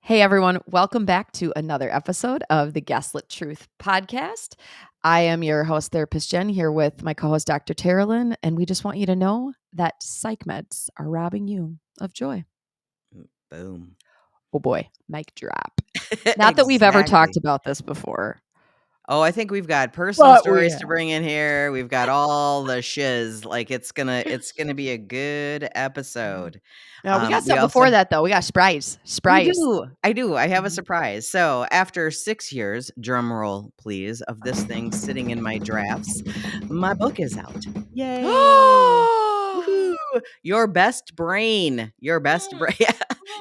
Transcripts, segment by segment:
Hey everyone, welcome back to another episode of the Gaslit Truth Podcast. I am your host, therapist Jenn, here with my co-host, Dr. Teralyn, and we just want you to know that psych meds are robbing you of joy. Boom. Oh boy, mic drop. Not that we've ever talked about this before. Oh, I think we've got personal But stories to bring in here. We've got all the shiz. Like it's gonna be a good episode. No, we got We something before that though. We got surprise. I do. I have a surprise. So after 6 years, drum roll please, of this thing sitting in my drafts, my book is out. Yay! Woohoo! Your best brain. Your best brain.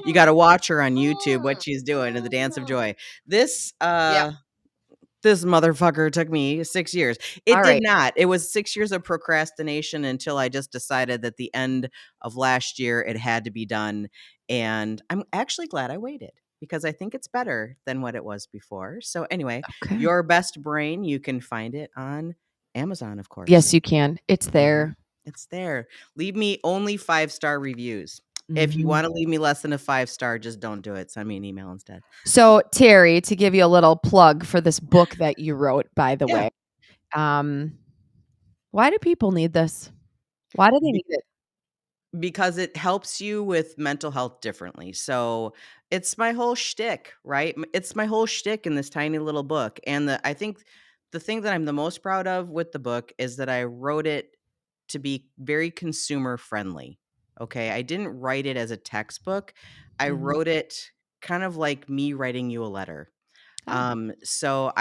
You got to watch her on YouTube, what she's doing in the dance of joy. This This motherfucker took me 6 years. It All did right. not. It was 6 years of procrastination until I just decided that the end of last year it had to be done. And I'm actually glad I waited because I think it's better than what it was before. So anyway, Okay. Your Best Brain, you can find it on Amazon, of course. Yes, you can. It's there. It's there. Leave me only 5-star reviews. If you want to leave me less than a 5-star, just don't do it. Send me an email instead. So, Terry, to give you a little plug for this book that you wrote, by the way, why do people need this? Why do they need it? Because it helps you with mental health differently. So it's my whole shtick, right? It's my whole shtick in this tiny little book. And I think the thing that I'm the most proud of with the book is that I wrote it to be very consumer friendly. Okay. I didn't write it as a textbook. I wrote it kind of like me writing you a letter. So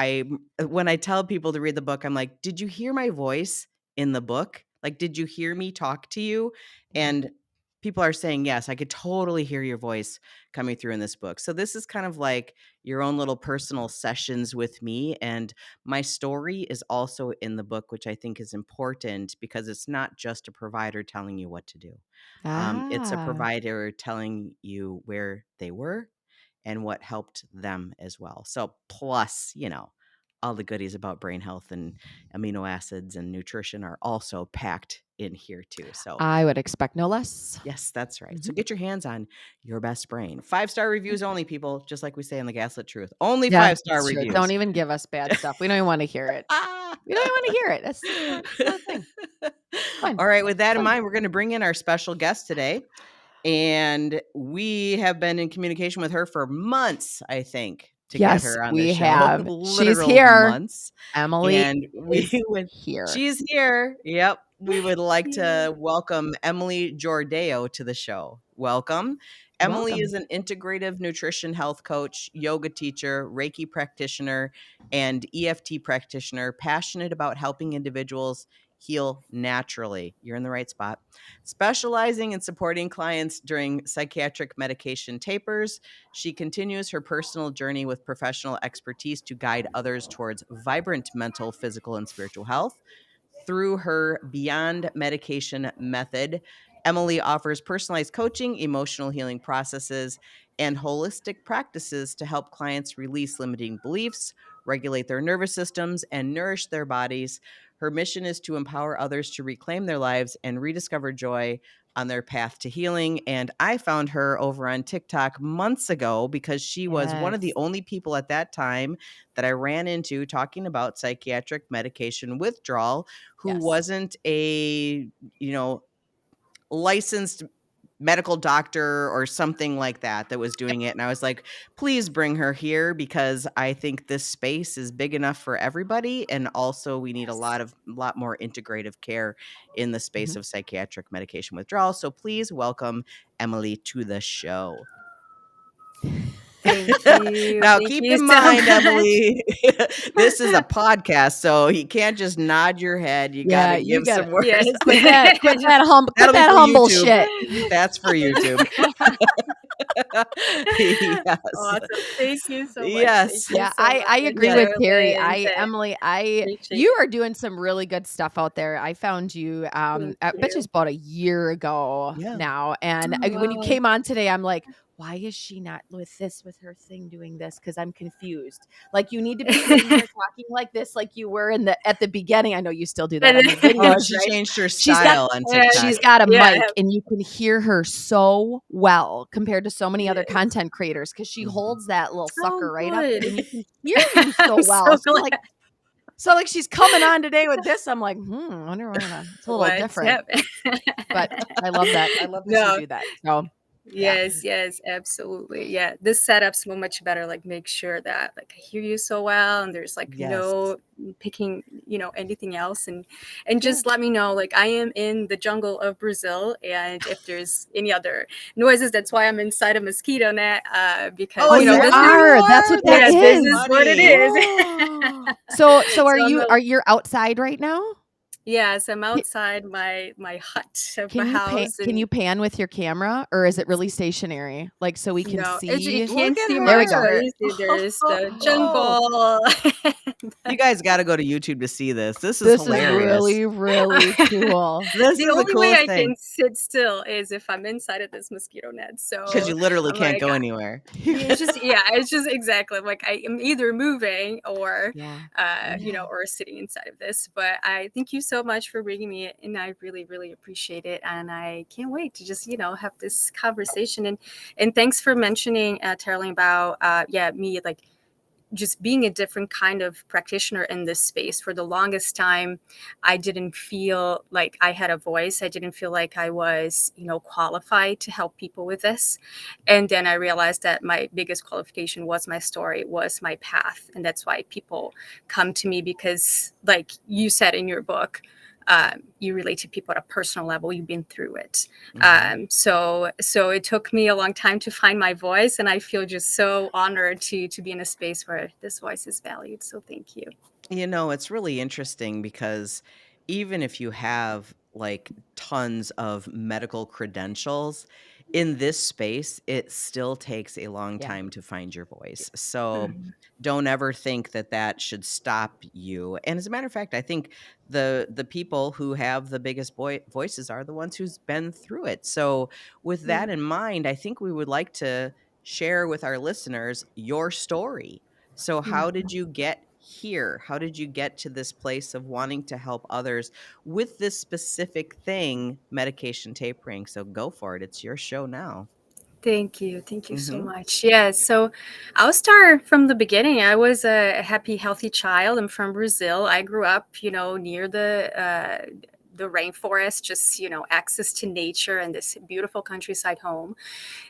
when I tell people to read the book, I'm like, did you hear my voice in the book? Like, did you hear me talk to you? And people are saying, yes, I could totally hear your voice coming through in this book. So this is kind of like your own little personal sessions with me. And my story is also in the book, which I think is important because it's not just a provider telling you what to do. It's a provider telling you where they were and what helped them as well. So plus, all the goodies about brain health and amino acids and nutrition are also packed in here too. So I would expect no less. yes, that's right. So get your hands on Your Best Brain. 5-star reviews only, people, just like we say in the Gaslit Truth. Only 5-star reviews. Don't even give us bad stuff. We don't even want to hear it. We don't even want to hear it. That's not a thing. Fine. All right, with that in mind, we're going to bring in our special guest today. And we have been in communication with her for months, I think, to get her on the show. Have. She's here. Months. Emily And here. She's here. Yep. We would like to welcome Emilie Jordao to the show. Welcome. Emily is an integrative nutrition health coach, yoga teacher, Reiki practitioner, and EFT practitioner, passionate about helping individuals heal naturally. You're in the right spot. Specializing in supporting clients during psychiatric medication tapers, she continues her personal journey with professional expertise to guide others towards vibrant mental, physical, and spiritual health. Through her Beyond Medication method, Emilie offers personalized coaching, emotional healing processes, and holistic practices to help clients release limiting beliefs, regulate their nervous systems, and nourish their bodies. Her mission is to empower others to reclaim their lives and rediscover joy on their path to healing. And I found her over on TikTok months ago because she was one of the only people at that time that I ran into talking about psychiatric medication withdrawal who wasn't a, licensed medical doctor or something like that was doing it. And I was like, please bring her here because I think this space is big enough for everybody. And also we need a lot more integrative care in the space of psychiatric medication withdrawal. So please welcome Emilie to the show. Thank you. Now, keep in mind, Emilie, this is a podcast, so you can't just nod your head. You got to give some words. Yes. Quit that humble shit. That's for YouTube. Yes. Awesome. Thank you so much. Yes. Yeah, I agree with Terry. Emily, you are doing some really good stuff out there. I found you, I bet you it's about a year ago now. And when you came on today, I'm like, why is she not with her thing doing this? Because I'm confused. Like, you need to be sitting here talking like this, like you were at the beginning. I know you still do that on your Oh, videos, she right? changed her She's got style on TikTok. she's got a Yeah, mic, and you can hear her so well compared to so many other yes. content creators, because she Mhm. holds that little Oh, sucker right up, good. and you can hear you so I'm well. so glad. So like she's coming on today with this. I'm like, I wonder why. It's a little What's different, happening? but I love that. I love that you No. do that. So yeah. Yes, absolutely. Yeah, this setup's so much better. Like, make sure that like I hear you so well, and there's like Yes. no picking, anything else, and Yeah. just let me know. Like, I am in the jungle of Brazil, and if there's any other noises, that's why I'm inside a mosquito net. Because Oh, is you that what are. you That's are? what that yeah, That's this so is. is what it funny. is. So are So you outside right now? yes, I'm Ca- outside my hut of my Can house, you and pan with your camera, or is it really stationary? Like, so we can no, you see. can't Look at see There we much. go. So her. you see, there's the Oh, jungle. you guys got to go to YouTube to see this. This is This is hilarious. really, really cool. This The is the only way coolest I thing can sit still is if I'm inside of this mosquito net. because So you literally I'm can't like, go anywhere. it's just exactly like I am either moving or, Yeah. or sitting inside of this. But I thank you so much for bringing me in. I really, really appreciate it, and I can't wait to just have this conversation. And thanks for mentioning, Teralyn, about me like just being a different kind of practitioner in this space. For the longest time, I didn't feel like I had a voice. I didn't feel like I was, qualified to help people with this. And then I realized that my biggest qualification was my story, was my path. And that's why people come to me, because like you said in your book, you relate to people at a personal level. You've been through it. So it took me a long time to find my voice, and I feel just so honored to be in a space where this voice is valued. So thank you. It's really interesting because even if you have like tons of medical credentials in this space, it still takes a long Yeah. time to find your voice. So Mhm. don't ever think that should stop you. And as a matter of fact, I think the people who have the biggest voices are the ones who's been through it. So with that in mind, I think we would like to share with our listeners your story. So how Mhm. did you get here? How did you get to this place of wanting to help others with this specific thing, medication tapering? So go for it. It's your show now. Thank you. Thank you so Mm-hmm. much. Yeah. So I'll start from the beginning. I was a happy, healthy child. I'm from Brazil. I grew up, near the rainforest, just, access to nature and this beautiful countryside home.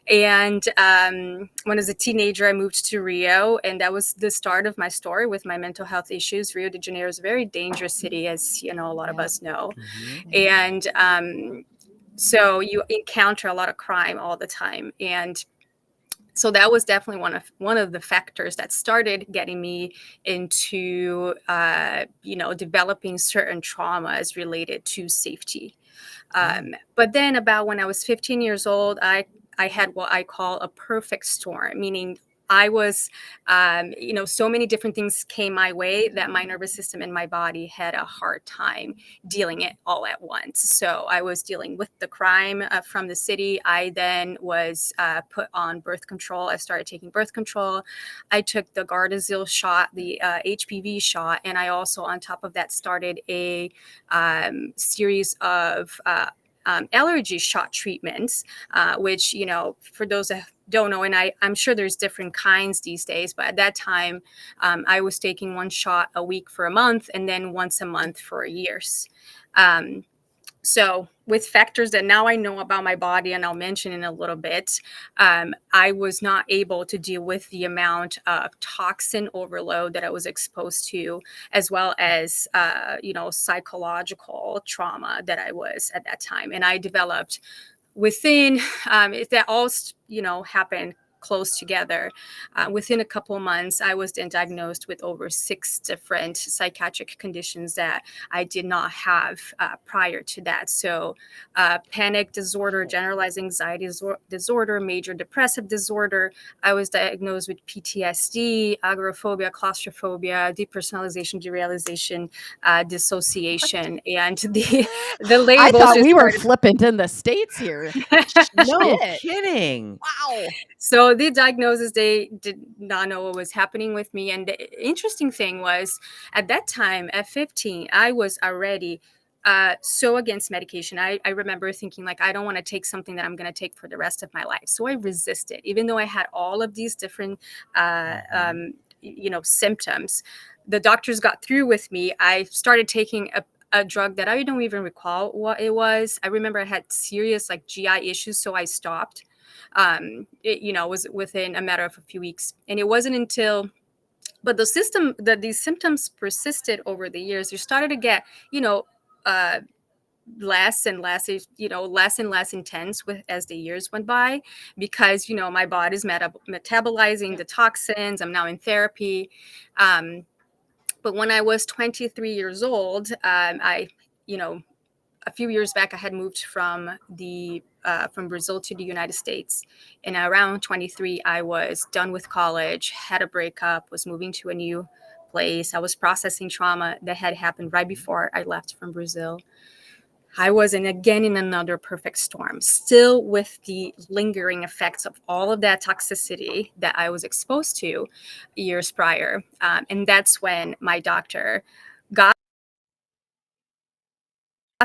And when I was a teenager, I moved to Rio, and that was the start of my story with my mental health issues. Rio de Janeiro is a very dangerous city, as a lot of us know. And so you encounter a lot of crime all the time. And so that was definitely one of the factors that started getting me into developing certain traumas related to safety. But then about when I was 15 years old, I had what I call a perfect storm, meaning I was, so many different things came my way that my nervous system and my body had a hard time dealing it all at once. So I was dealing with the crime from the city. I then was put on birth control. I started taking birth control. I took the Gardasil shot, the HPV shot, and I also, on top of that, started a series of allergy shot treatments, which, for those that don't know, and I'm sure there's different kinds these days, but at that time, I was taking one shot a week for a month and then once a month for years. So with factors that now I know about my body, and I'll mention in a little bit, I was not able to deal with the amount of toxin overload that I was exposed to, as well as, psychological trauma that I was at that time. And I developed within, that all, happened close together. Within a couple of months, I was then diagnosed with over 6 different psychiatric conditions that I did not have prior to that. So panic disorder, generalized anxiety disorder, major depressive disorder. I was diagnosed with PTSD, agoraphobia, claustrophobia, depersonalization, derealization, dissociation, and the I labels thought just we were started. flippant in the States here. No Shit. kidding. Wow. So the diagnosis, they did not know what was happening with me. And the interesting thing was, at that time, at 15, I was already so against medication. I remember thinking, like, I don't want to take something that I'm going to take for the rest of my life. So I resisted, even though I had all of these different, symptoms. The doctors got through with me. I started taking a drug that I don't even recall what it was. I remember I had serious like GI issues, so I stopped. It was within a matter of a few weeks, and it wasn't until, but these symptoms persisted over the years. You started to get, uh, less and less, less and less intense as the years went by, because my body's metabolizing the toxins. I'm now in therapy. But when I was 23 years old, a few years back, I had moved from Brazil to the United States. And around 23, I was done with college, had a breakup, was moving to a new place. I was processing trauma that had happened right before I left from Brazil. I was in another perfect storm, still with the lingering effects of all of that toxicity that I was exposed to years prior. And that's when my doctor got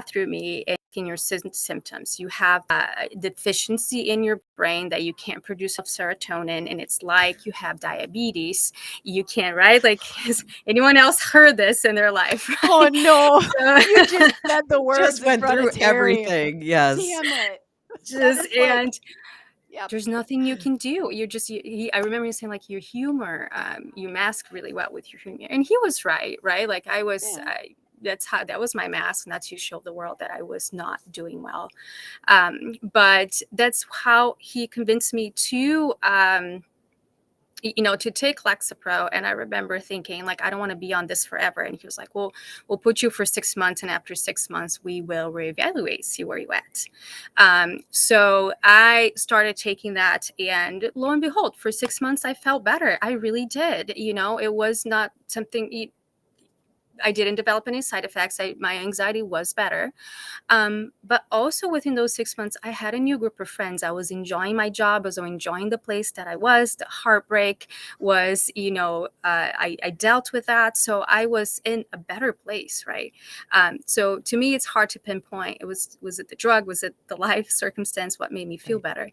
through me in your symptoms. You have a deficiency in your brain that you can't produce serotonin, and it's like you have diabetes. You can't, right? Like, has anyone else heard this in their life? Right? Oh no. You just said the words. Just went through everything. Yes. Damn it. Yep. There's nothing you can do. I remember you saying, like, your humor, you mask really well with your humor. And he was right? Like, that was my mask, and that's to show the world that I was not doing well. But that's how he convinced me to take Lexapro. And I remember thinking, like, I don't want to be on this forever. And he was like, well, we'll put you for 6 months. And after 6 months, we will reevaluate, see where you at. So I started taking that, and lo and behold, for 6 months, I felt better. I really did. It was not something I didn't develop any side effects. My anxiety was better. But also within those 6 months, I had a new group of friends. I was enjoying my job. I was enjoying the place that I was. The heartbreak was, I dealt with that. So I was in a better place, right? So to me, it's hard to pinpoint. Was it the drug? Was it the life circumstance? What made me feel better?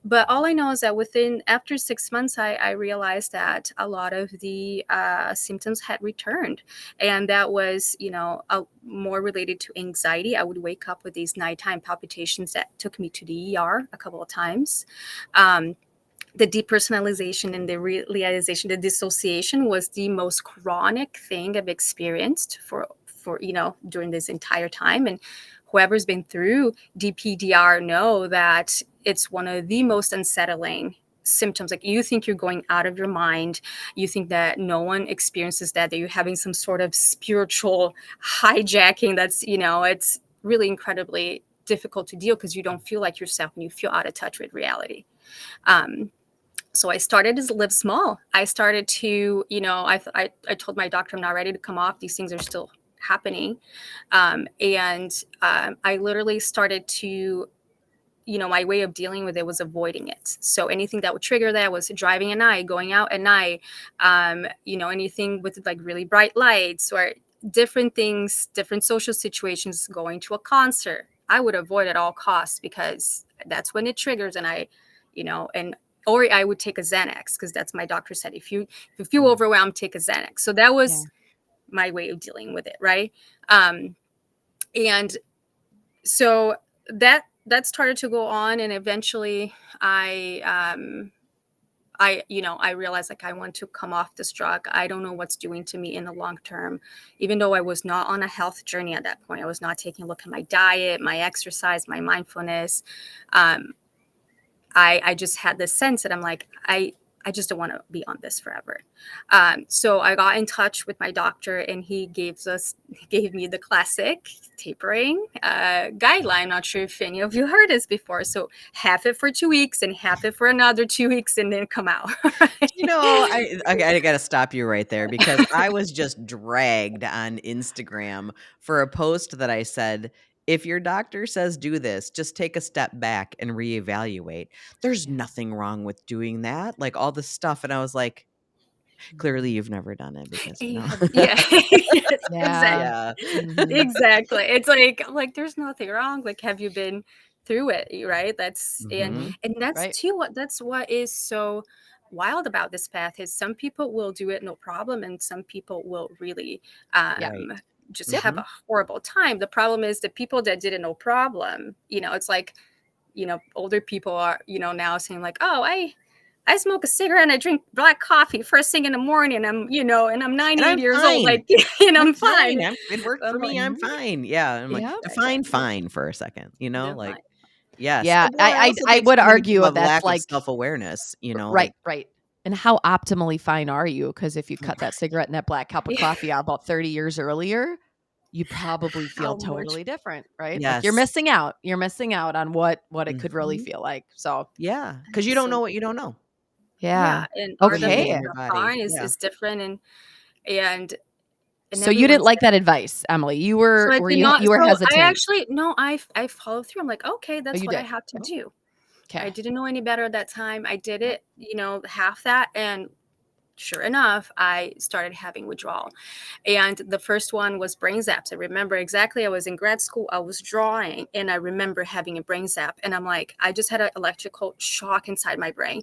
But all I know is that after 6 months, I realized that a lot of the symptoms had returned. And that was, more related to anxiety. I would wake up with these nighttime palpitations that took me to the ER a couple of times. The depersonalization and the realization, the dissociation was the most chronic thing I've experienced for during this entire time. And whoever's been through DPDR know that it's one of the most unsettling symptoms. Like, you think you're going out of your mind. You think that no one experiences that you're having some sort of spiritual hijacking. That's, it's really incredibly difficult to deal, because you don't feel like yourself and you feel out of touch with reality. So I started to live small. I started to, I told my doctor, I'm not ready to come off. These things are still happening. And I literally started to, my way of dealing with it was avoiding it. So anything that would trigger that was driving at night, going out at night, anything with like really bright lights or different things, different social situations, going to a concert, I would avoid at all costs, because that's when it triggers. And or I would take a Xanax, because that's my doctor said, if you feel overwhelmed, take a Xanax. So that was my way of dealing with it. Right. And so that started to go on, and eventually I realized, like, I want to come off this drug. I don't know what's doing to me in the long term. Even though I was not on a health journey at that point, I was not taking a look at my diet, my exercise, my mindfulness. I just had this sense that I'm like, I just don't want to be on this forever. So I got in touch with my doctor, and he gave me the classic tapering guideline. I'm not sure if any of you heard this before. So half it for 2 weeks and half it for another 2 weeks, and then come out. Right? You know, I got to stop you right there, because I was just dragged on Instagram for a post that I said, if your doctor says do this, just take a step back and reevaluate. There's nothing wrong with doing that, like all this stuff. And I was like, clearly you've never done it, because, You have, yeah, yes, exactly. Yeah. yeah. Mhm. Exactly. It's like, I'm like, there's nothing wrong. Like, have you been through it? Right. That's Mhm. and that's Right. too what is so wild about this path is some people will do it no problem, and some people will really Yeah. Right. just Yep. have Mhm. a horrible time. The problem is the people that did it no problem, it's like, older people are, now saying like, oh, I smoke a cigarette and I drink black coffee first thing in the morning. And I'm And 98 I'm years old. fine. Like, and I'm I'm fine. fine. It worked for I'm me. like, I'm Mhm. fine. Yeah. I'm like, Yeah. define yeah, fine for a second, define. like, yes. Yeah. But I also I think would so many argue people have that's lack of like self-awareness, right, like, right. And how optimally fine are you? Because if you cut that cigarette and that black cup of Yeah. coffee out about 30 years earlier, you probably feel How much? totally different, right? Like you're yes. missing out. You're missing out on what it could really Mhm. feel like. So, Yeah, because you don't know So what you don't know. yeah. yeah, and our What you need Okay. in definition your of body. fine is Yeah. is different, and So you didn't everyone's like that advice, Emily. so I did not. You were So I hesitant. actually no, I followed through. I'm like, okay, Oh, that's you what I did. have to Oh, do. I okay. didn't know any better at that time. I did Yep. it, half that, and sure enough, I started having withdrawal. And the first one was brain zaps. I remember exactly, I was in grad school, I was drawing, and I remember having a brain zap. And I'm like, I just had an electrical shock inside my brain.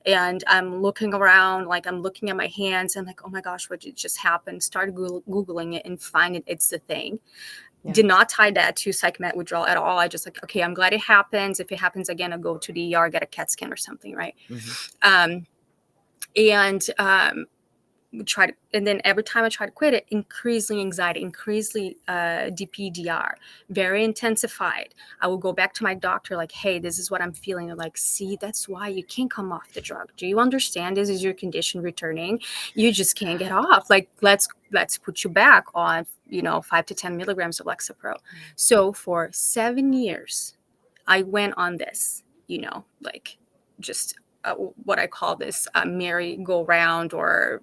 And I'm looking around, like I'm looking at my hands. I'm like, oh my gosh, what did just happen? Started Googling it and finding it's the thing. Yeah. Did not tie that to psych med withdrawal at all. I just like, okay, I'm glad it happens. If it happens again, I'll go to the ER, get a CAT scan or something, right? Mhm. Um, and and then every time I try to quit it, increasing anxiety, increasingly DPDR, very intensified. I will go back to my doctor like, hey, this is what I'm feeling. They're like, see, that's why you can't come off the drug. Do you understand? This is your condition returning. You just can't get off. Like, let's put you back on 5 to 10 milligrams of Lexapro. So for 7 years I went on this, like just what I call this merry-go-round, or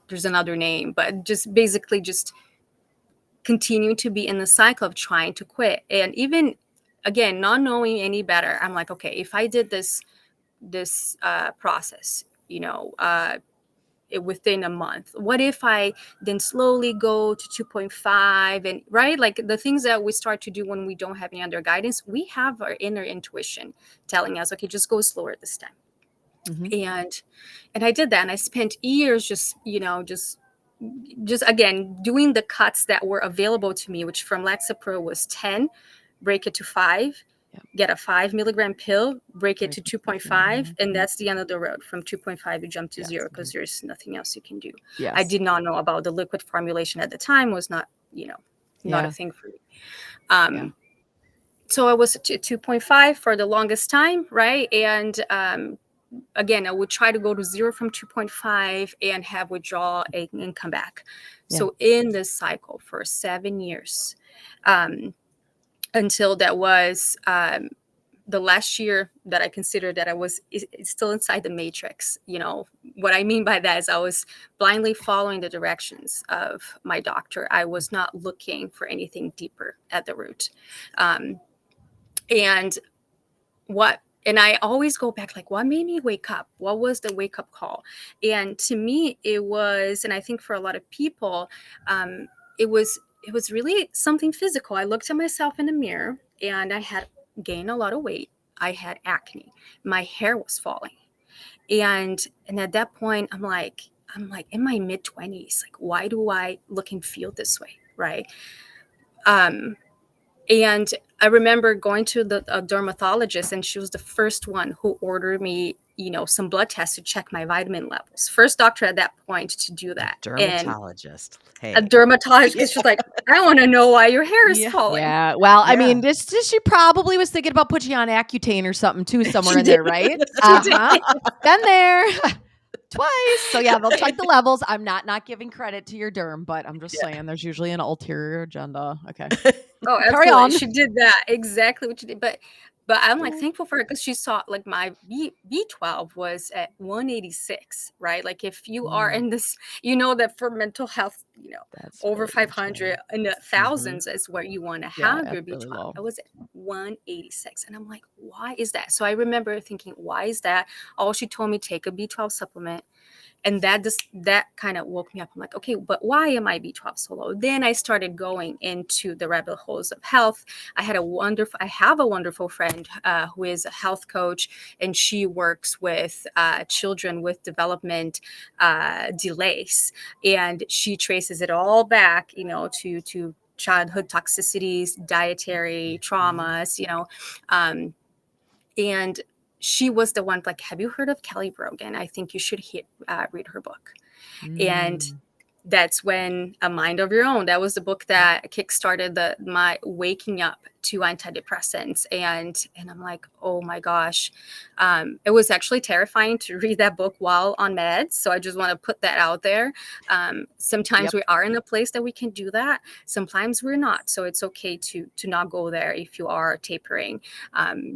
there's another name, but just basically just continue to be in the cycle of trying to quit. And even again, not knowing any better, I'm like, okay, if I did this process, within a month, what if I then slowly go to 2.5, and right, like the things that we start to do when we don't have any other guidance, we have our inner intuition telling us, okay, just go slower this time. Mhm. And I did that, and I spent years just again doing the cuts that were available to me, which from Lexapro was 10, break it to 5, Yep. get a 5 milligram pill, break it to 2.5, and Mhm. that's the end of the road. From 2.5 you jump to Yes. 0 because there's nothing else you can do. Yes. I did not know about the liquid formulation at the time, was not not a Yeah. thing for me. Yeah. So I was at 2.5 for the longest time, right? And again, I would try to go to 0 from 2.5 and have withdrawal and come back. Yeah. So in this cycle for 7 years, until that was the last year that I considered that I was still inside the matrix. What I mean by that is I was blindly following the directions of my doctor. I was not looking for anything deeper at the root. And I always go back, like, what made me wake up? What was the wake up call? And to me, it was, and I think for a lot of people, it was really something physical. I looked at myself in the mirror, and I had gained a lot of weight. I had acne. My hair was falling. And at that point, I'm like in my mid 20s, like, why do I look and feel this way? Right. And I remember going to a dermatologist, and she was the first one who ordered me some blood tests to check my vitamin levels. First doctor at that point to do that. And Dermatologist. a Hey. dermatologist, because she's like, I want to know why your hair is Yeah. falling. Yeah. Well, I Yeah. mean, this she probably was thinking about putting you on Accutane or something too, somewhere She in there, did. right? She did. Been there twice. So yeah, they'll check the levels. I'm not giving credit to your derm, but I'm just saying there's usually an ulterior agenda. Okay. Oh, Carry absolutely. on. She did that exactly what she did. But I'm like thankful for it because she saw like my B12 was at 186, right? Like if you are in this, that for mental health, That's over really good, 500 yeah. in the thousands is where you want to Yeah, have your that's really B12. low. I was at 186. And I'm like, why is that? So I remember thinking, why is that? Oh, she told me take a B12 supplement. And that kind of woke me up. I'm like, okay, but why am I B12 so low? Then I started going into the rabbit holes of health. I have a wonderful friend who is a health coach, and she works with children with development delays, and she traces it all back, to childhood toxicities, dietary traumas, and she was the one like, have you heard of Kelly Brogan? I think you should read her book. And that's when A Mind of Your Own, that was the book that kickstarted my waking up to antidepressants. And I'm like, oh my gosh. It was actually terrifying to read that book while on meds. So I just want to put that out there. Sometimes we are in a place that we can do that. Sometimes we're not. So it's okay to not go there if you are tapering.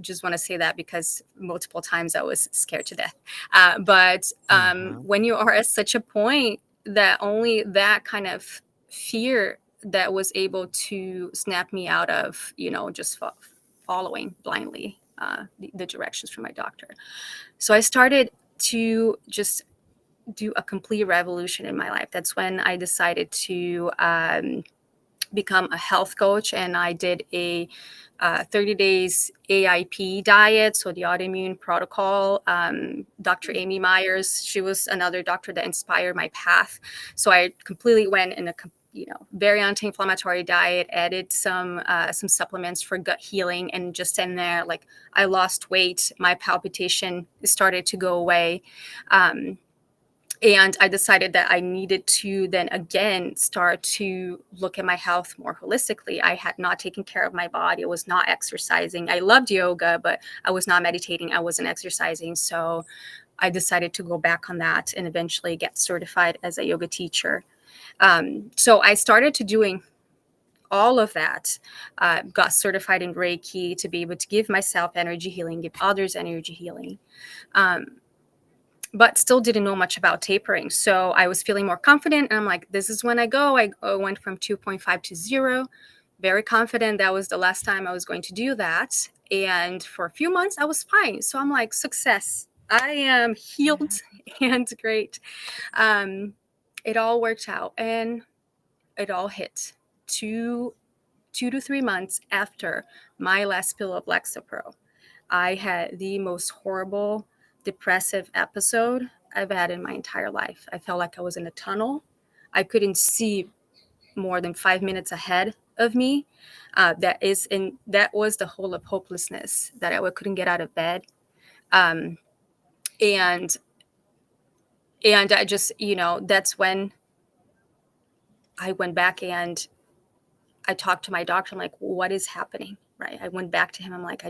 Just want to say that because multiple times I was scared to death. But when you are at such a point that only that kind of fear that was able to snap me out of, just following blindly the directions from my doctor. So I started to just do a complete revolution in my life. That's when I decided to become a health coach, and I did a 30 days AIP diet, so the autoimmune protocol. Dr. Amy Myers, she was another doctor that inspired my path. So I completely went in a very anti-inflammatory diet, added some supplements for gut healing, and just in there, like I lost weight, my palpitation started to go away. And I decided that I needed to then again start to look at my health more holistically. I had not taken care of my body. I was not exercising. I loved yoga, but I was not meditating. I wasn't exercising. So I decided to go back on that and eventually get certified as a yoga teacher. So I started to doing all of that, got certified in Reiki to be able to give myself energy healing, give others energy healing. But still didn't know much about tapering. So I was feeling more confident. And I'm like, this is when I go. I went from 2.5 to 0. Very confident that was the last time I was going to do that. And for a few months, I was fine. So I'm like, success. I am healed and great. It all worked out. And it all hit 2 to 3 months after my last pill of Lexapro. I had the most horrible depressive episode I've had in my entire life. I felt like I was in a tunnel. I couldn't see more than 5 minutes ahead of me. That was the whole of hopelessness, that I couldn't get out of bed. And I just, that's when I went back and I talked to my doctor. I'm like, what is happening? Right. I went back to him. I'm like,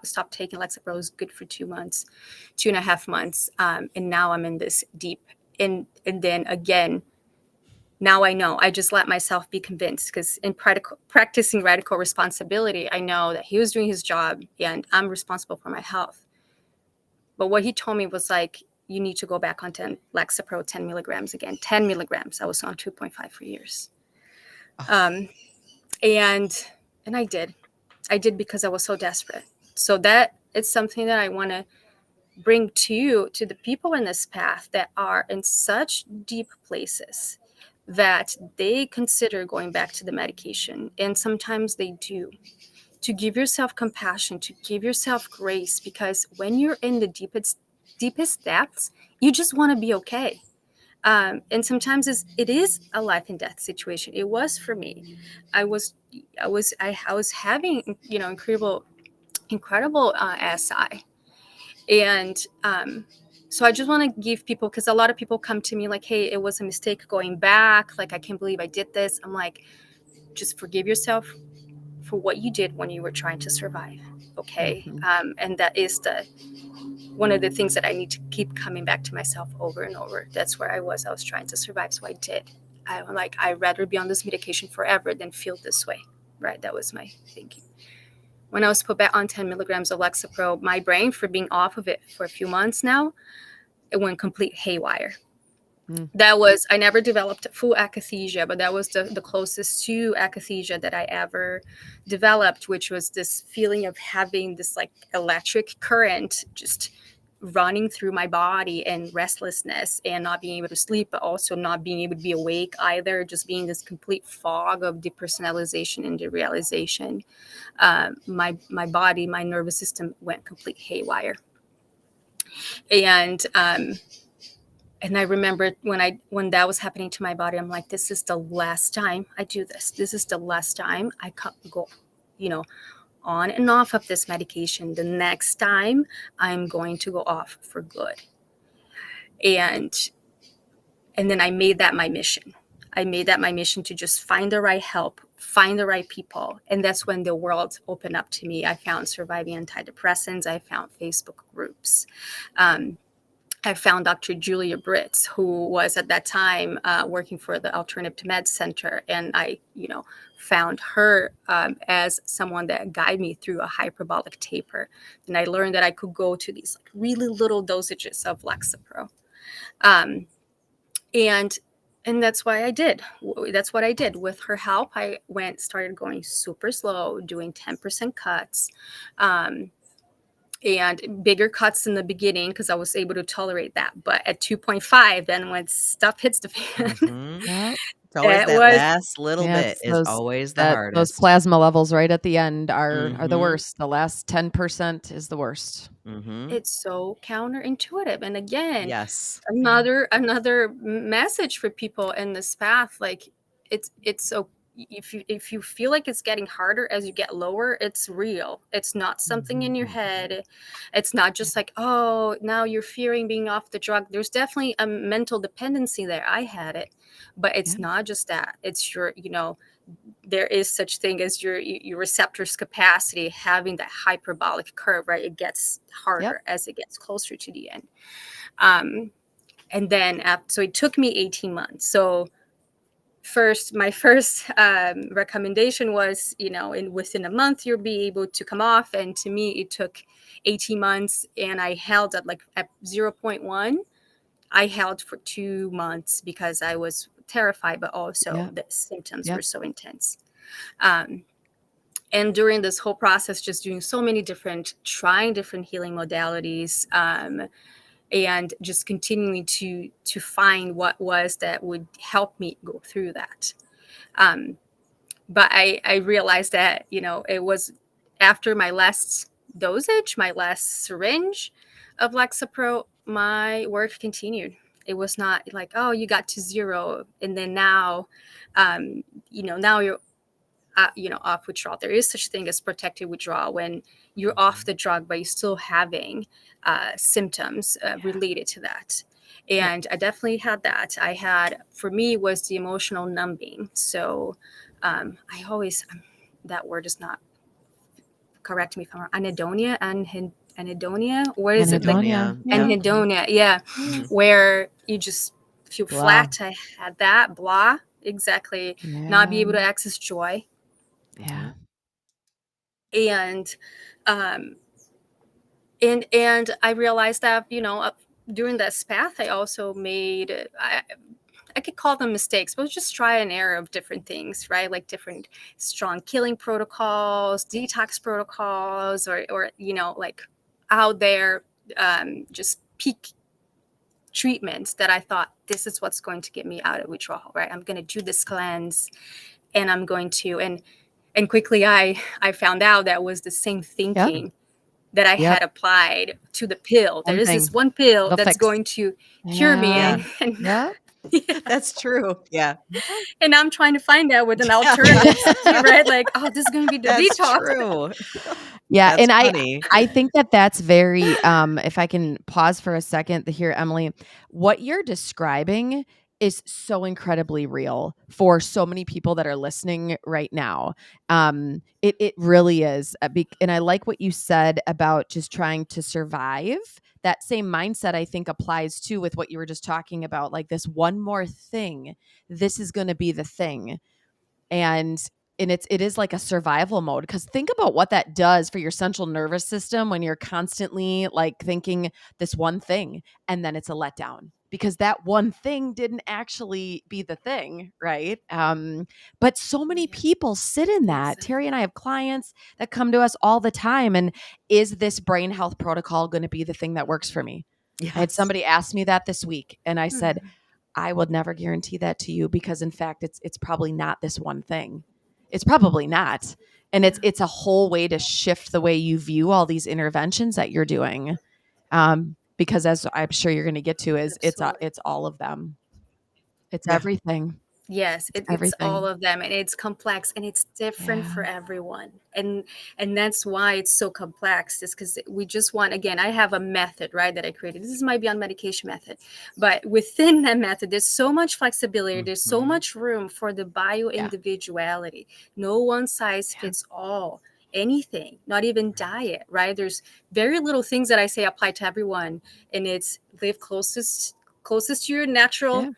stopped taking Lexapro. It was good for 2 months, 2.5 months. And now I'm in this deep. And then again, now I know. I just let myself be convinced, because in practicing radical responsibility, I know that he was doing his job and I'm responsible for my health. But what he told me was like, you need to go back on Lexapro 10 milligrams again. 10 milligrams. I was on 2.5 for years. And I did. I did because I was so desperate. So that is something that I want to bring to the people in this path that are in such deep places that they consider going back to the medication. And sometimes they do. To give yourself compassion, to give yourself grace, because when you're in the deepest depths, you just want to be okay. And sometimes it is a life and death situation. It was for me. I was having, incredible SI, And so I just want to give people, because a lot of people come to me like, hey, it was a mistake going back. Like, I can't believe I did this. I'm like, just forgive yourself for what you did when you were trying to survive. Okay. And that is one of the things that I need to keep coming back to myself over and over. That's where I was trying to survive. So I did. I'm like, I'd rather be on this medication forever than feel this way. Right. That was my thinking. When I was put back on 10 milligrams of Lexapro, my brain, for being off of it for a few months now, it went complete haywire. That was, I never developed full akathisia, but that was the closest to akathisia that I ever developed, which was this feeling of having this like electric current just running through my body, and restlessness, and not being able to sleep, but also not being able to be awake either, just being this complete fog of depersonalization and derealization. My body, my nervous system went complete haywire. And I remember when that was happening to my body, I'm like, this is the last time I do this. This is the last time I go, on and off of this medication. The next time I'm going to go off for good. And then I made that my mission. I made that my mission to just find the right help, find the right people. And that's when the world opened up to me. I found Surviving Antidepressants. I found Facebook groups. I found Dr. Julia Britz, who was at that time working for the Alternative Med Center. And I, found her as someone that guided me through a hyperbolic taper. And I learned that I could go to these like really little dosages of Lexapro. And that's why I did. That's what I did. With her help, I started going super slow, doing 10% cuts. And bigger cuts in the beginning because I was able to tolerate that. But at 2.5, then when stuff hits the fan, it's always that last little bit is always the hardest. Those plasma levels right at the end are the worst. The last 10% is the worst. It's so counterintuitive. And again, yes, another message for people in this path. Like it's so. If you feel like it's getting harder as you get lower, it's real. It's not something in your head. It's not just like, oh, now you're fearing being off the drug. There's definitely a mental dependency there. I had it, but it's not just that. It's your, there is such thing as your receptors capacity having that hyperbolic curve, right? It gets harder as it gets closer to the end. And then, so it took me 18 months. So my first recommendation was, within a month, you'll be able to come off. And to me, it took 18 months. And I held at 0.1. I held for 2 months because I was terrified, but also the symptoms were so intense. And during this whole process, just doing so many trying different healing modalities, and just continuing to find what was that would help me go through that. But I realized that, it was after my last dosage, my last syringe of Lexapro, my work continued. It was not like, oh, you got to 0. And then now, now you're, off withdrawal. There is such thing as protected withdrawal when you're off the drug, but you're still having symptoms related to that. And I definitely had that. For me, was the emotional numbing. So I always, that word is not, correct me if I'm wrong, anhedonia. What is it? Anhedonia, where you just feel flat. I had that, blah, exactly. Not be able to access joy. And I realized that, during this path, I also made, I could call them mistakes, but just try and error of different things, right? Like different strong killing protocols, detox protocols, or like out there, just peak treatments that I thought, this is what's going to get me out of withdrawal, right? I'm going to do this cleanse, and I'm going to, and quickly I found out that was the same thinking that I had applied to the pill. There is this one pill that's going to cure me. That's true. Yeah. And I'm trying to find that with an alternative, right? Like, oh, this is going to be the That's detox. true. Yeah, That's and funny. I think that that's very if I can pause for a second to hear Emily, what you're describing is so incredibly real for so many people that are listening right now. It really is, and I like what you said about just trying to survive. That same mindset I think applies too with what you were just talking about, like this one more thing. This is going to be the thing, and it is like a survival mode, because think about what that does for your central nervous system when you're constantly like thinking this one thing, and then it's a letdown because that one thing didn't actually be the thing, right? But so many Yeah, people sit in that. exactly. Terry and I have clients that come to us all the time, and is this brain health protocol going to be the thing that works for me? I had Yes. somebody ask me that this week, and I said, Mhm. I would never guarantee that to you, because in fact it's probably not this one thing. It's probably not. And Yeah, it's a whole way to shift the way you view all these interventions that you're doing. Because as I'm sure you're going to get to, is absolutely. it's all of them. It's Yeah. everything. Yes, It's it's all everything. of them, and it's complex, and it's different Yeah. for everyone, and that's why it's so complex. Is because we just want, again, I have a method, right, that I created. This is my beyond medication method, but within that method, there's so much flexibility. There's so Mhm. much room for the bio Yeah. individuality. No one size Yeah. fits all. Anything, not even diet, right? There's very little things that I say apply to everyone, and it's live closest to your natural Yeah.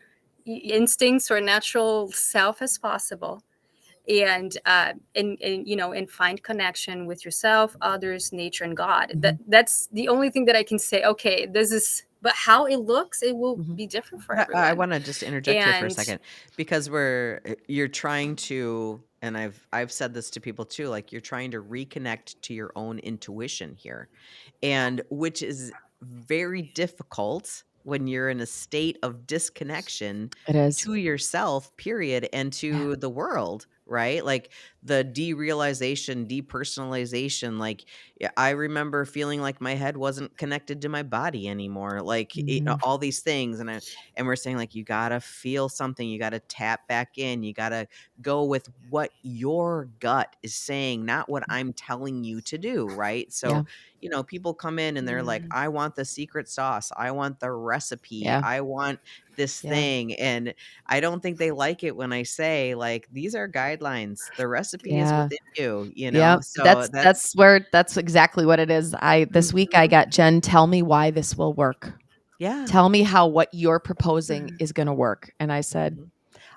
instincts or natural self as possible, and and find connection with yourself, others, nature, and God. Mhm. That's the only thing that I can say. Okay, this is, but how it looks, it will Mhm. be different for But I everyone. wanna just interject here for a And second because you're trying to, and I've said this to people too, like, you're trying to reconnect to your own intuition here, and which is very difficult when you're in a state of disconnection It is. to yourself, period, and Yeah. to the world, right? Like, the derealization, depersonalization, like, I remember feeling like my head wasn't connected to my body anymore, like, Mhm. all these things, and we're saying, like, you gotta feel something, you gotta tap back in, you gotta go with what your gut is saying, not what I'm telling you to do, right? Yeah. So, people come in and they're like, mm, I want the secret sauce, I want the recipe, Yeah. I want this Yeah. thing. And I don't think they like it when I say, like, these are guidelines. The recipe is Yeah. within you, Yeah, So that's that's exactly what it is. I This week I mhm, got, Jen, tell me why this will work. yeah. Tell me how what you're proposing mhm. is going to work. And I said, Mhm.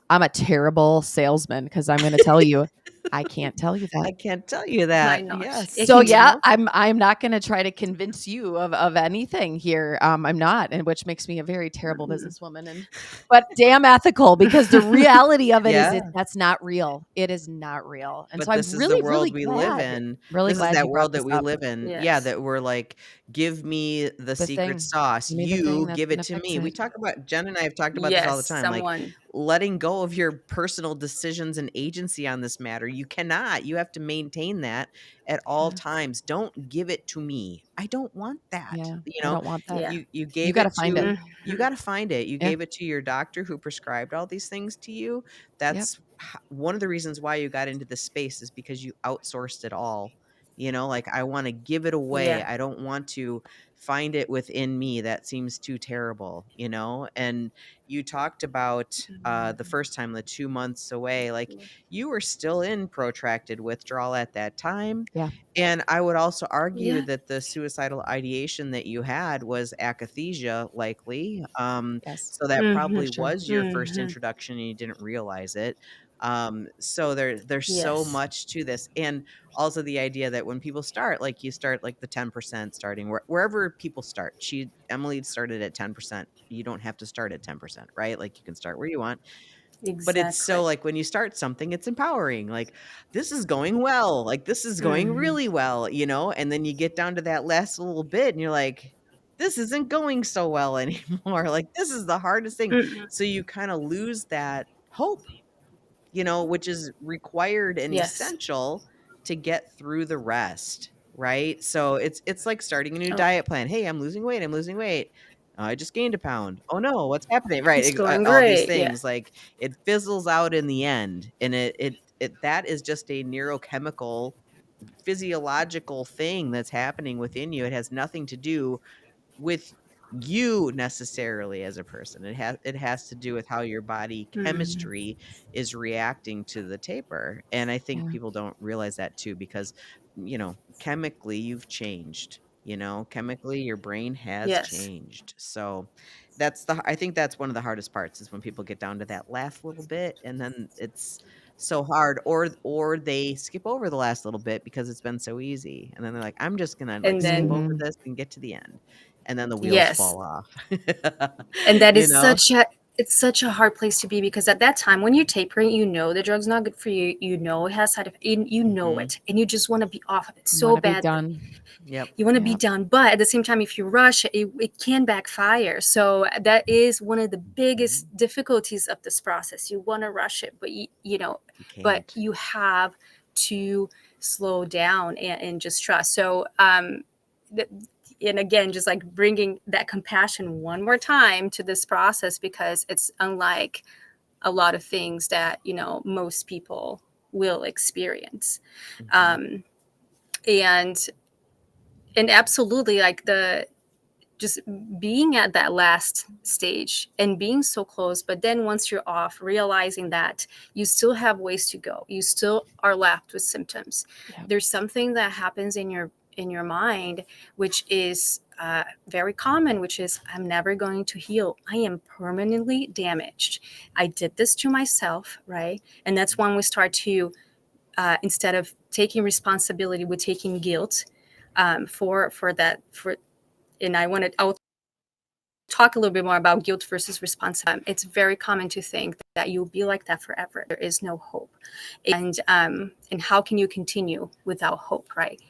I'm a terrible salesman, because I'm going to tell you, I can't tell you that. I can't tell you Why that. not? It So Yes. can be yeah, helpful. I'm not going to try to convince you of anything here. I'm not, and which makes me a very terrible Mhm. businesswoman, and but damn ethical, because the reality of it is Yeah. that's not real. It is not real. And so But I'm this is the really, world we live in. really This is glad that you brought world that this we up. live in. Yeah, Yes, that we're like, "Give me the The secret thing, sauce. give me the thing You that's give going it to to fix me." We it. talk about Jen and I have talked about this all yes, the time, like, someone. letting go of your personal decisions and agency on this matter. You cannot. You have to maintain that at all Yeah, times. Don't give it to me. I don't want that. yeah. I don't want that. Yeah. You You gave got to it find it. to you Mhm. gotta find it. You Yeah. gave it to your doctor who prescribed all these things to you. Yep. That's one of the reasons why you got into this space is because you outsourced it all. Like, I wanna give it away. Yeah. I don't want to find it within me. That seems too terrible, And you talked about, the Mhm. first time, the 2 months away, like, you were still in protracted withdrawal at that time, Yeah. and I would also argue Yeah. that the suicidal ideation that you had was akathisia, likely, Yes. so that Mhm. probably Sure. was your first Mhm. introduction and you didn't realize it. So there's so Yes. much to this, and also the idea that when people start, like, you start, like, the 10% starting wherever people start. Emily started at 10%. You don't have to start at 10%, right? Like, you can start where you want. But it's so, Exactly. like, when you start something, it's empowering, like, "This is going well, like, this is going Mhm. really well," and then you get down to that last little bit, and you're like, "This isn't going so well anymore," like, "This is the hardest thing." Mhm. So you kinda lose that hope, which is required and Yes. essential to get through the rest, right? So it's like starting a new Oh, diet plan, "Hey, I'm losing weight, I'm losing weight." I just gained a pound. Oh no, what's happening? Right. It's going All these great. Yeah. things, like, it fizzles out in the end. And that is just a neurochemical, physiological thing that's happening within you. It has nothing to do with you necessarily as a person. It has to do with how your body Mhm. chemistry is reacting to the taper. And I think Yeah. people don't realize that too, because chemically you've changed. Chemically your brain has Yes. changed. So I think that's one of the hardest parts, is when people get down to that last little bit, and then it's so hard, or they skip over the last little bit because it's been so easy, and then they're like, I'm just gonna And skip then, over Mhm. this and get to the end, and then the wheels yes. fall off. And that you is know such a hard place to be, because at that time when you're tapering, the drug's not good for you. It has side effects. You know Mhm. it, and you just want to be off of it You so wanna be badly. done. Yep. You want to be Yep. done, but at the same time, if you rush, it can backfire. So that is one of the biggest Mhm. difficulties of this process. You want to rush it, but You but can't. you have to slow down and just trust. So th- and again, just like bringing that compassion one more time to this process, because it's unlike a lot of things that most people will experience. Mhm. um, and and absolutely, like, the just being at that last stage and being so close, but then once you're off, realizing that you still have ways to go, you still are left with symptoms. Yep. There's something that happens in your mind, which is very common, which is, I'm never going to heal, I am permanently damaged, I did this to myself, right? And that's when we start to instead of taking responsibility, we're taking guilt for that. For and I'll talk a little bit more about guilt versus responsibility. It's very common to think that you'll be like that forever. There is no hope, and how can you continue without hope, right?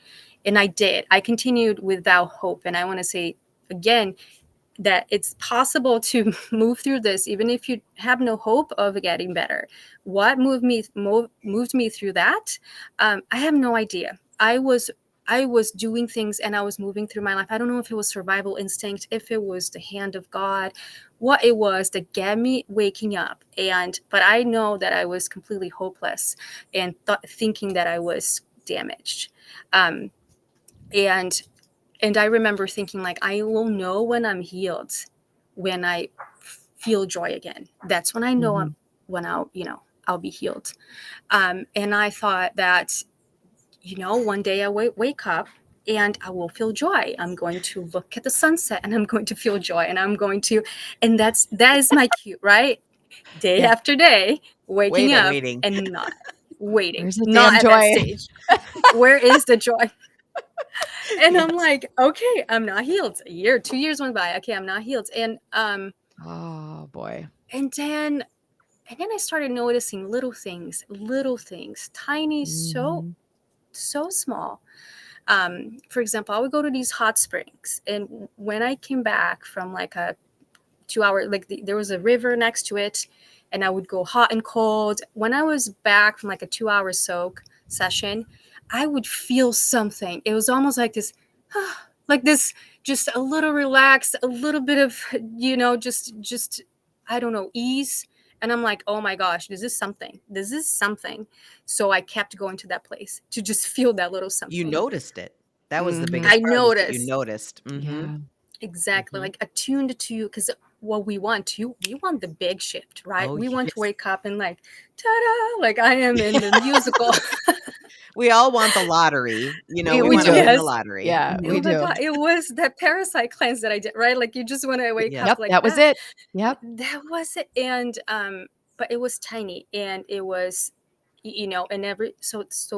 And I continued without hope, and I want to say again that it's possible to move through this even if you have no hope of getting better. What moved me through that? I have no idea. I was doing things and I was moving through my life. I don't know if it was survival instinct, if it was the hand of God, what it was that got me waking up. But I know that I was completely hopeless and thinking that I was damaged. Um, and and I remember thinking, like, I will know when I'm healed when I feel joy again. That's when I know Mhm. when I'll be healed. And I thought that, one day I wake up and I will feel joy. I'm going to look at the sunset and I'm going to feel joy, and that is my cue, right? Day Yeah. after day, waking up Waiting. and not waiting, Where's the not damn at that joy? stage. Where is the joy? And I'm Yes. like, okay, I'm not healed. A year, 2 years went by. Okay, I'm not healed. Oh, boy. And then I started noticing little things, tiny, Mhm. so small. For example, I would go to these hot springs, and when I came back from like a 2 hour, like there was a river next to it, and I would go hot and cold. When I was back from like a 2 hour soak session, I would feel something. It was almost like this, like this, just a little relaxed, a little bit of, just I don't know, ease. And I'm like, oh my gosh, this is something. This is something. So I kept going to that place to just feel that little You something. noticed it. That was the Mhm. biggest I part, was that you noticed. noticed. Mhm. Yeah. Exactly, Mhm. like attuned to, because what we want the big shift, right? Oh, We want to yes. wake up and like, ta-da, like I am in the musical. We all want the lottery. We We wanna do. win the Yes. lottery. Yeah, we Oh my Mhm. do. God, it was that parasite cleanse that I did, right? Like you just want to wake up Yep, Yes. like that was that. it. Yep. That was it. And but it was tiny, and it was, and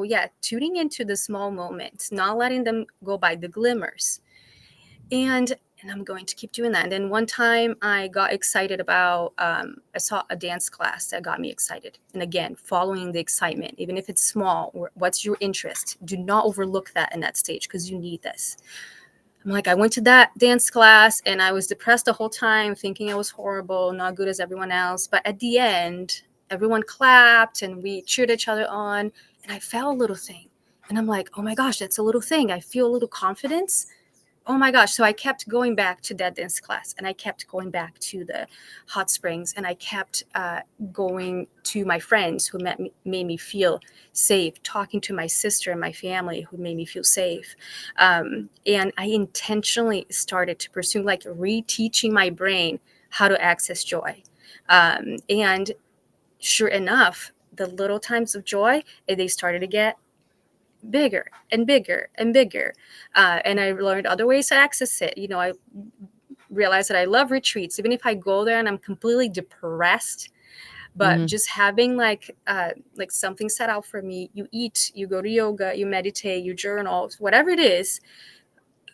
yeah, tuning into the small moments, not letting them go by, the glimmers. And I'm going to keep doing that. And then one time I got excited about, I saw a dance class that got me excited. And again, following the excitement, even if it's small, or what's your interest? Do not overlook that in that stage, because you need this. I'm like, I went to that dance class and I was depressed the whole time, thinking I was horrible, not good as everyone else. But at the end, everyone clapped and we cheered each other on. And I felt a little thing. And I'm like, oh my gosh, that's a little thing. I feel a little confidence. oh my gosh. So I kept going back to that dance class, and I kept going back to the hot springs, and I kept going to my friends who made me feel safe, talking to my sister and my family who made me feel safe. And I intentionally started to pursue, like, reteaching my brain how to access joy. And sure enough, the little times of joy, they started to get bigger and bigger and bigger. And I learned other ways to access it. I realized that I love retreats, even if I go there and I'm completely depressed. But just having like something set out for me, you eat, you go to yoga, you meditate, you journal, whatever it is,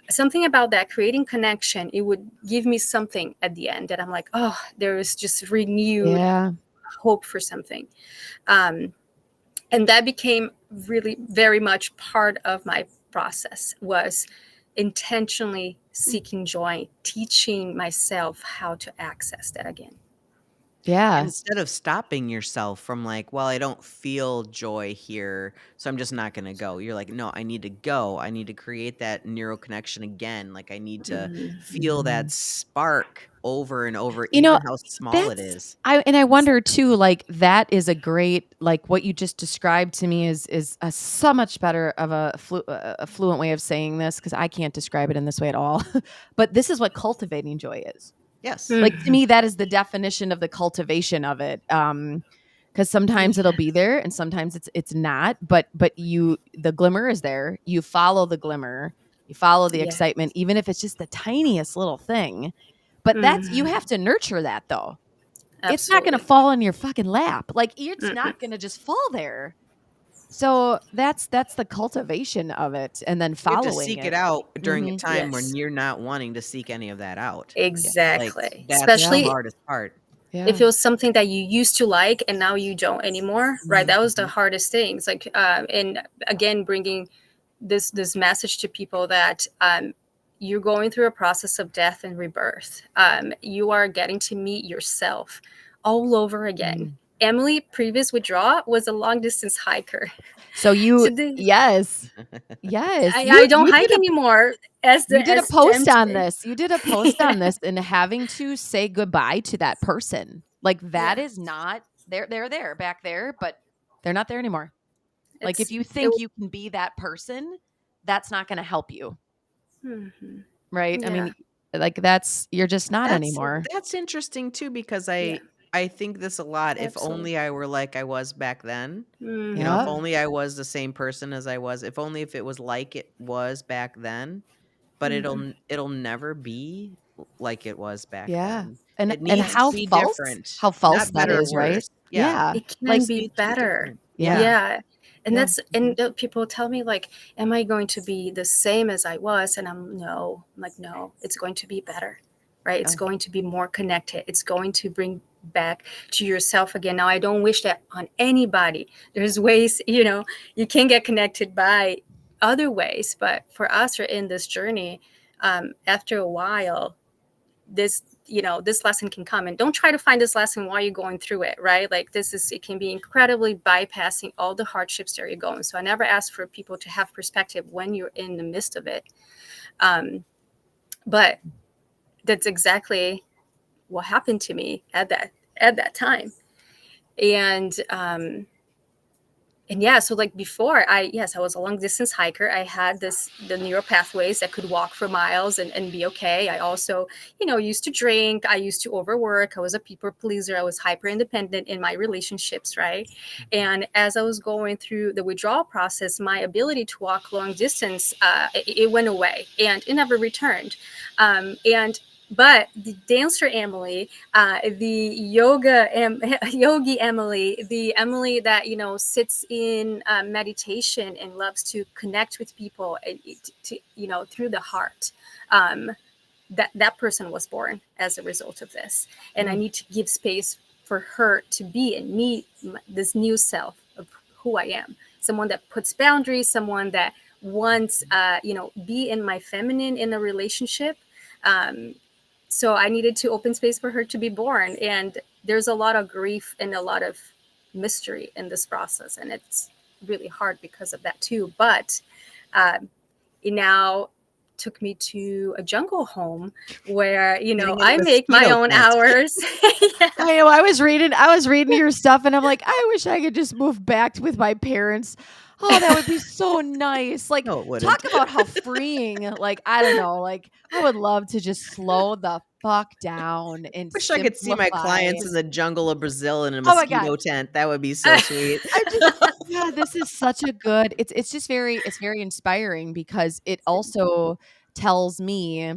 something about that creating connection, it would give me something at the end that I'm like, oh, there is just renewed hope for something. And that became really very much part of my process, was intentionally seeking joy, teaching myself how to access that again. Yeah. Instead of stopping yourself from like, well, I don't feel joy here, so I'm just not going to go. You're like, no, I need to go. I need to create that neural connection again. Like I need to feel that spark over and over, even how small it is. I wonder too, like that is a great, like what you just described to me is a so much better of a fluent way of saying this, because I can't describe it in this way at all. But this is what cultivating joy is. Yes. Like to me, that is the definition of the cultivation of it. Because sometimes it'll be there and sometimes it's not. But the glimmer is there. You follow the glimmer. You follow the excitement, even if it's just the tiniest little thing. But you have to nurture that though. Absolutely. It's not going to fall in your fucking lap. Like it's not going to just fall there. So that's the cultivation of it, and then You have following to seek it out during a time when Yes. you're not wanting to seek any of that out. Exactly. Like that's Especially the hardest part. if it was something that you used to like and now you don't anymore, right? That was the hardest thing. It's like, and again, bringing this message to people that you're going through a process of death and rebirth. You are getting to meet yourself all over again. Emilie, previous withdrawal, was a long distance hiker. So you, yes. I don't hike anymore. You did a post on this. You did a post on this, and having to say goodbye to that person. Like that is not, they're there back there, but they're not there anymore. Like if you think you can be that person, that's not going to help you. Right? Yeah. I mean, like you're just not anymore. That's interesting too, because I think this a lot. If only I were like I was back then, you know, if only I was the same person as I was, if only if it was like it was back then, but it'll never be like it was back then. And It needs how to be false, different, how false not that better or is, right? worse. Yeah. It can Like, be better. Different. Yeah. And that's, and people tell me like, am I going to be the same as I was? And I'm like, no, it's going to be better, right? It's going to be more connected. It's going to bring back to yourself again. Now, I don't wish that on anybody. There's ways, you can get connected by other ways, but for us, we're in this journey. After a while, this lesson can come, and don't try to find this lesson while you're going through it, right? Like it can be incredibly bypassing all the hardships that you're going. So I never ask for people to have perspective when you're in the midst of it. But that's exactly what happened to me at that time. And yeah, so like before, I was a long distance hiker. I had the neural pathways that could walk for miles and be okay. I also, used to drink. I used to overwork. I was a people pleaser. I was hyper independent in my relationships, right? And as I was going through the withdrawal process, my ability to walk long distance, it went away and it never returned. But the dancer Emilie, the yogi Emilie, the Emilie that sits in meditation and loves to connect with people, through the heart. That person was born as a result of this, and I need to give space for her to be and meet this new self of who I am. Someone that puts boundaries, someone that wants, be in my feminine in a relationship. So I needed to open space for her to be born. And there's a lot of grief and a lot of mystery in this process. And it's really hard because of that too. But now took me to a jungle home where, Getting in I make my mosquito own tent. hours. Yeah. I know. I was reading your stuff and I'm like, I wish I could just move back with my parents. Oh, that would be so nice. Like, No, it talk wouldn't. about how freeing. Like, I don't know. Like, I would love to just slow the fuck down and Wish I could see my simplify. clients in the jungle of Brazil in a Oh my God. mosquito tent. That would be so sweet. I just yeah, this is such a good it's just very inspiring because it also tells me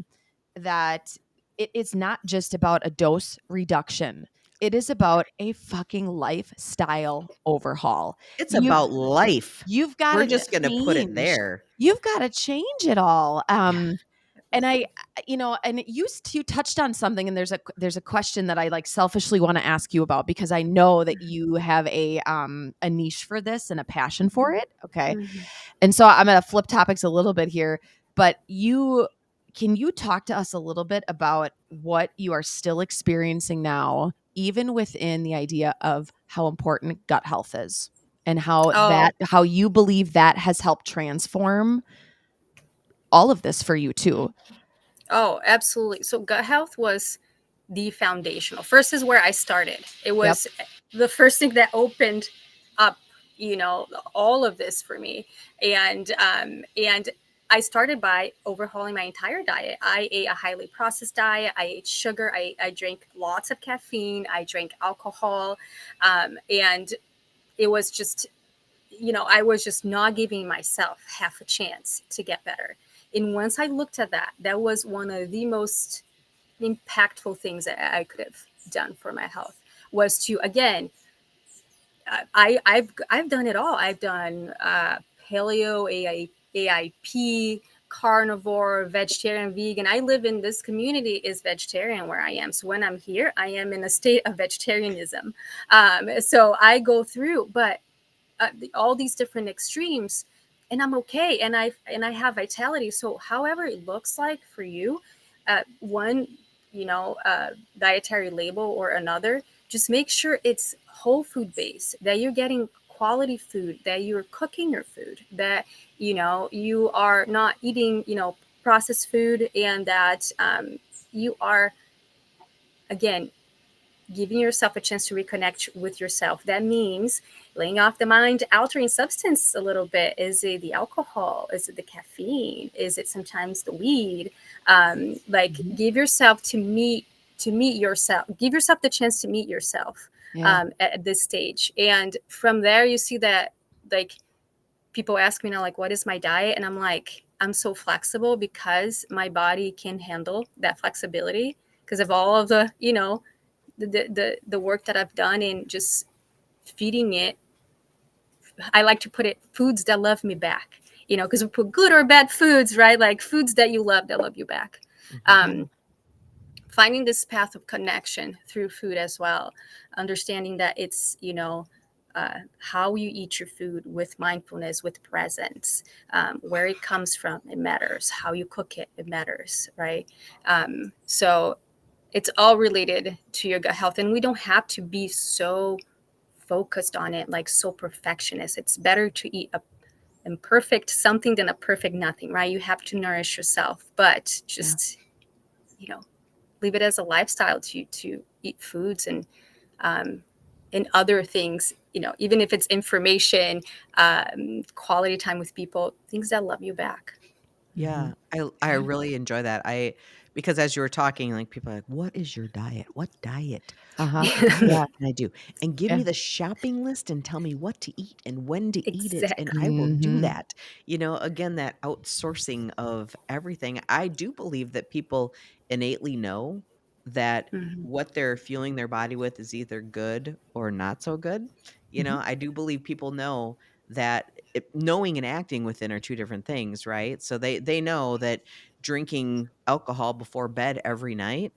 that it's not just about a dose reduction. It is about a fucking lifestyle overhaul. It's You've about life. you've We're gotta just gonna put it change. there. You've gotta change it all. Yeah. And and you touched on something, and there's a question that I like selfishly want to ask you about because I know that you have a niche for this and a passion for it. Okay. Mhm. And so I'm gonna flip topics a little bit here, but can you talk to us a little bit about what you are still experiencing now, even within the idea of how important gut health is and Oh, how you believe that has helped transform all of this for you too? oh, absolutely. So gut health was the foundational. First is where I started. It Yep. was the first thing that opened up, all of this for me. And I started by overhauling my entire diet. I ate a highly processed diet. I ate sugar. I drank lots of caffeine. I drank alcohol. And it was just, I was just not giving myself half a chance to get better. And once I looked at that, that was one of the most impactful things that I could have done for my health was to again I've done it all. I've done paleo, AIP, carnivore, vegetarian, vegan. I live in this community is vegetarian where I am. So when I'm here, I am in a state of vegetarianism. So I go through, but all these different extremes, and I'm okay, and I have vitality. So however it looks like for you, one dietary label or another, just make sure it's whole food based, that you're getting quality food, that you're cooking your food, that you are not eating processed food, and that you are again giving yourself a chance to reconnect with yourself. That means laying off the mind altering substance a little bit. Is it the alcohol? Is it the caffeine? Is it sometimes the weed? Like Mhm. give yourself to meet yourself. Give yourself the chance to meet yourself Yeah. at this stage. And from there, you see that like people ask me now, like, what is my diet? And I'm like, I'm so flexible because my body can handle that flexibility because of all of the, the work that I've done in just feeding it. I like to put it foods that love me back, because we put good or bad foods, right? Like foods that you love that love you back. Mhm. Yeah. Um, Finding this path of connection through food as well, understanding that it's, how you eat your food with mindfulness, with presence, where it comes from, it matters. How you cook it, it matters, right? So it's all related to your gut health, and we don't have to be so focused on it, like so perfectionist. It's better to eat a imperfect something than a perfect nothing, right? You have to nourish yourself, but Yeah. just you know leave it as a lifestyle to eat foods um, and other things, even if it's information, quality time with people, things that love you back. Yeah, Mhm. I Yeah. really enjoy that. Because as you were talking, like people are like, "What is your diet? What diet? Uh-huh. What diet Yeah. can I do? And give Yeah. me the shopping list and tell me what to eat and when to eat it, and I Exactly. will do Mhm. that." Again, that outsourcing of everything. I do believe that people innately know that Mhm. what they're fueling their body with is either good or not so good. Mhm. I do believe people know that knowing and acting within are two different things, right? So they know that drinking alcohol before bed every night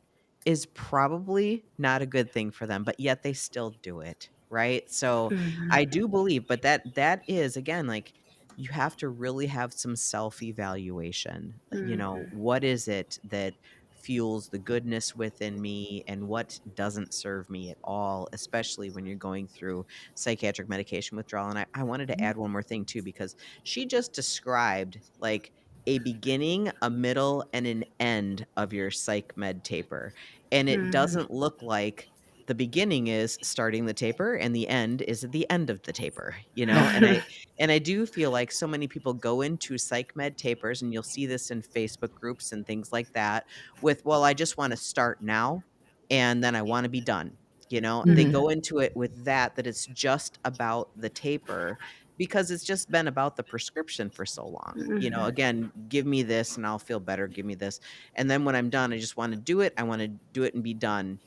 is probably not a good thing for them, but yet they still do it, right? So Mhm. I do believe, but that is again like you have to really have some self-evaluation. Mhm. What is it that fuels the goodness within me and what doesn't serve me at all, especially when you're going through psychiatric medication withdrawal. And I wanted to Mhm. add one more thing too, because she just described like a beginning, a middle, and an end of your psych med taper. And it doesn't look like the beginning is starting the taper and the end is at the end of the taper, you know? And I do feel like so many people go into psych med tapers, and you'll see this in Facebook groups and things like that with, well, I just want to start now and then I want to be done. You know, they Mhm. go into it with that it's just about the taper because it's just been about the prescription for so long. You know, again, give me this and I'll feel better. Give me this. And then when I'm done, I just want to do it. I want to do it and be done,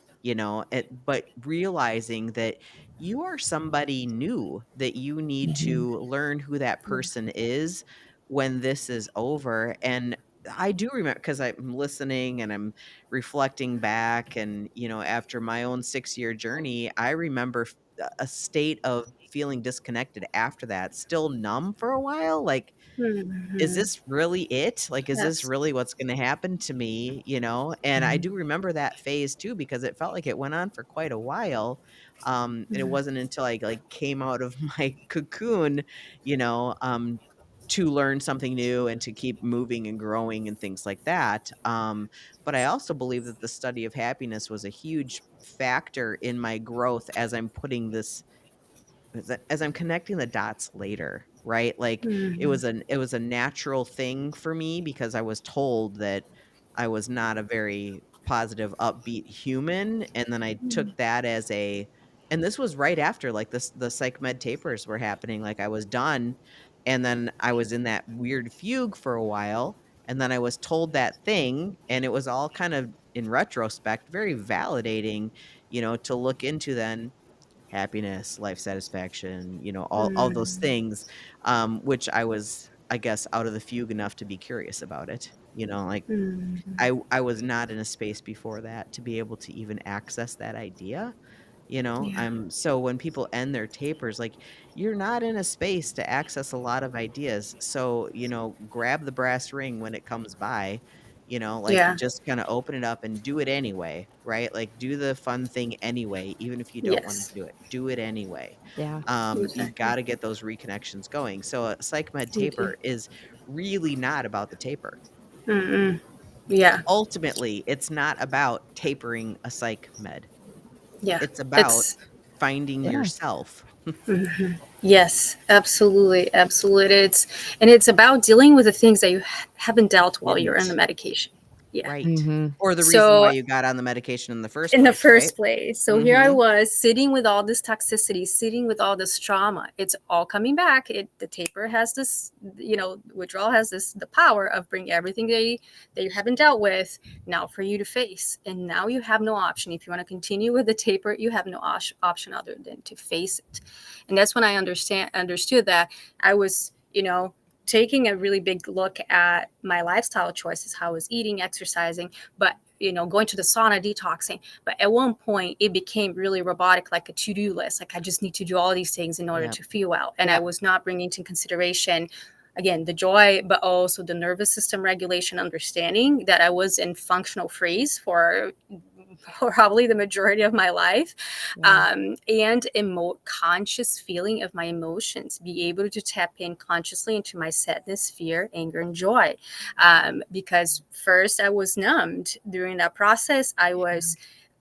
but realizing that you are somebody new, that you need Mhm. to learn who that person is when this is over. And I do remember, because I'm listening and I'm reflecting back, and after my own 6-year journey, I remember a state of feeling disconnected after that, still numb for a while, like, is this really it? Like, is this Yes. really what's gonna happen to me, And I do remember that phase too, because it felt like it went on for quite a while, and it wasn't until I, like, came out of my cocoon, you know, to learn something new and to keep moving and growing and things like that, but I also believe that the study of happiness was a huge factor in my growth as I'm putting this as I'm connecting the dots later, right? Like, it was a natural thing for me because I was told that I was not a very positive, upbeat human, and then I took that as a and this was right after, like, the psych med tapers were happening, like, I was done, and then I was in that weird fugue for a while, and then I was told that thing, and it was all kind of, in retrospect, very validating, to look into then happiness, life satisfaction, all those things, which I was, I guess, out of the fugue enough to be curious about it, like, I was not in a space before that to be able to even access that idea, Yeah. so when people end their tapers, like, you're not in a space to access a lot of ideas, so, grab the brass ring when it comes by, like, Yeah. just kinda open it up and do it anyway, right? Like, do the fun thing anyway, even if you don't wanna Yes. do it anyway. Yeah. You Exactly. gotta get those reconnections going, so a psych med You do. taper is really not about the taper. Mm-mm. Yeah. Ultimately, it's not about tapering a psych med. Yeah. It's about It's finding Yeah. yourself. yes, absolutely, absolutely. It's about dealing with the things that you haven't dealt while you're on the Didn't. medication. Yeah. Right. Mhm. Or the reason why So you got on the medication in the first in the place, right? first place. So here I Mhm. was sitting with all this toxicity, sitting with all this trauma. It's all coming back. The taper has this, withdrawal has the power of bringing everything that you haven't dealt with now for you to face. And now you have no option. If you want to continue with the taper, you have no option other than to face it. And that's when I understood that I was, taking a really big look at my lifestyle choices, how I was eating, exercising, but going to the sauna, detoxing. But at one point, it became really robotic, like a to-do list. Like I just need to do all these things in order Yep. to feel well. And I Yep. was not bringing into consideration, again, the joy, but also the nervous system regulation, understanding that I was in functional freeze for probably the majority of my life, Yeah. and conscious feeling of my emotions, be able to tap in consciously into my sadness, fear, anger, and joy, because first I was numbed during that process. I was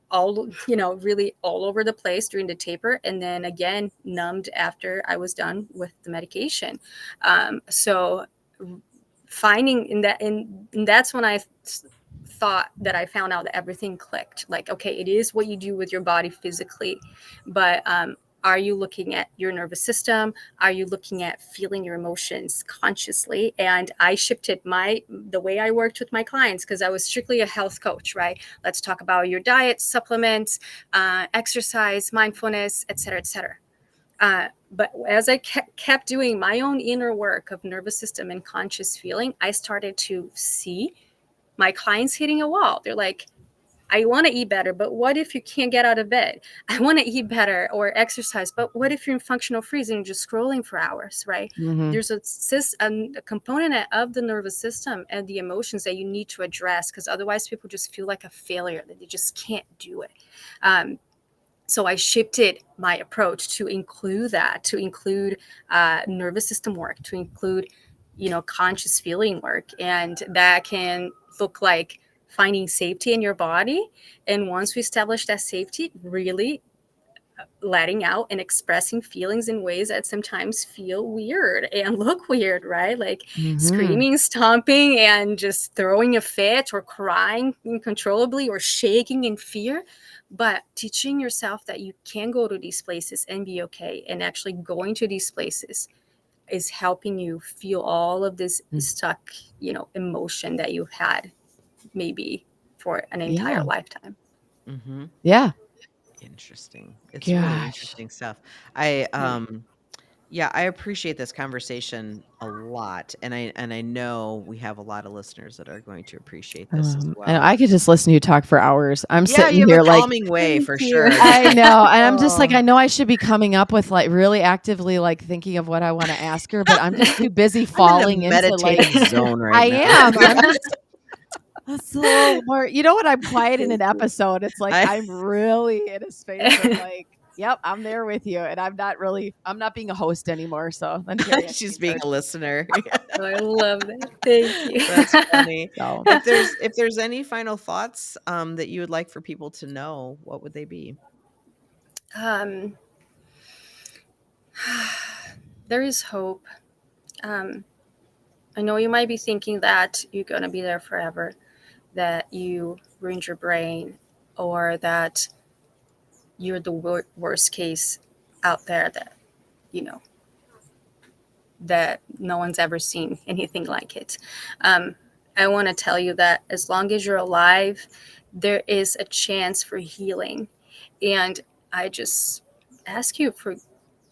all, really all over the place during the taper, and then again numbed after I was done with the medication. So finding in that, and that's when I thought that I found out that everything clicked. Like, okay, it is what you do with your body physically, but are you looking at your nervous system? Are you looking at feeling your emotions consciously? And I shifted the way I worked with my clients, because I was strictly a health coach, right? Let's talk about your diet, supplements, exercise, mindfulness, et cetera, et cetera. But as I kept doing my own inner work of nervous system and conscious feeling, I started to see my clients hitting a wall. They're like, I want to eat better, but what if you can't get out of bed? I want to eat better or exercise, but what if you're in functional freeze and you're just scrolling for hours, right? Mhm. There's a component of the nervous system and the emotions that you need to address, because otherwise people just feel like a failure, that they just can't do it. So I shifted my approach to include that, to include nervous system work, to include conscious feeling work. And that can look like finding safety in your body. And once we establish that safety, really letting out and expressing feelings in ways that sometimes feel weird and look weird, right? Like screaming, stomping, and just throwing a fit, or crying uncontrollably, or shaking in fear. But teaching yourself that you can go to these places and be okay, and actually going to these places is helping you feel all of this stuck, emotion that you've had maybe for an entire lifetime. Mm-hmm. Yeah. Interesting. It's really Gosh. interesting stuff. Yeah, I appreciate this conversation a lot, and I know we have a lot of listeners that are going to appreciate this as And well. I could just listen to you talk for hours. I'm Yeah, you sitting have here a like, calming way Thank for you. sure. I know. And I'm just like, Oh. I know I should be coming up with like really actively like thinking of what I want to ask her, but I'm just too busy I'm in falling a into like, meditative zone right I now. am. I'm just, that's a little more, when I'm quiet in an Thank you. episode, it's like, I'm really in a space of like, yep, I'm there with you. And I'm not being a host anymore. So then Terry has to She's be being first. a listener. I love that. Thank you. That's funny. So If there's any final thoughts that you would like for people to know, what would they be? There is hope. I know you might be thinking that you're going to be there forever, that you ruined your brain, or that you're the worst case out there, that, that no one's ever seen anything like it. I want to tell you that as long as you're alive, there is a chance for healing. And I just ask you for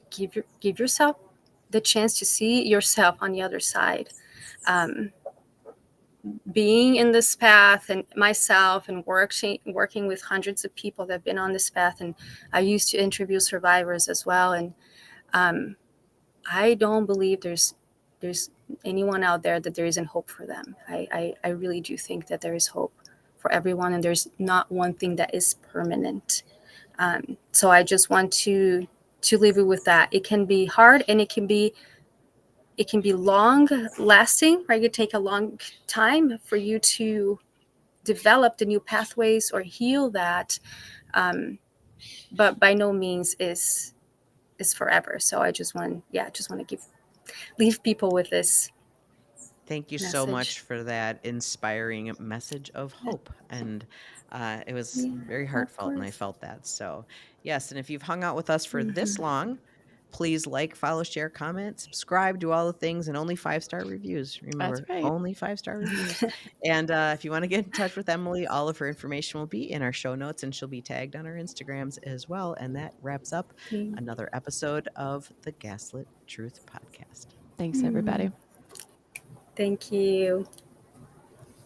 give yourself the chance to see yourself on the other side. Being in this path, and myself, and working with hundreds of people that have been on this path, and I used to interview survivors as well, and I don't believe there's anyone out there that there isn't hope for them. I really do think that there is hope for everyone, and there's not one thing that is permanent. So I just want to leave you with that. It can be hard, and it can be long lasting, right? It could take a long time for you to develop the new pathways or heal that, but by no means is forever. So I just want to leave people with this Thank you so much message. for that inspiring message of hope. And it was Yeah, very of heartfelt, and I course. felt that. So, yes. And if you've hung out with us for this long, please like, follow, share, comment, subscribe, do all the things, and only 5-star reviews. that's Remember, right. only 5-star reviews. And if you want to get in touch with Emilie, all of her information will be in our show notes, and she'll be tagged on our Instagrams as well. And that wraps up another episode of the Gaslit Truth Podcast. Thanks, everybody. Thank you.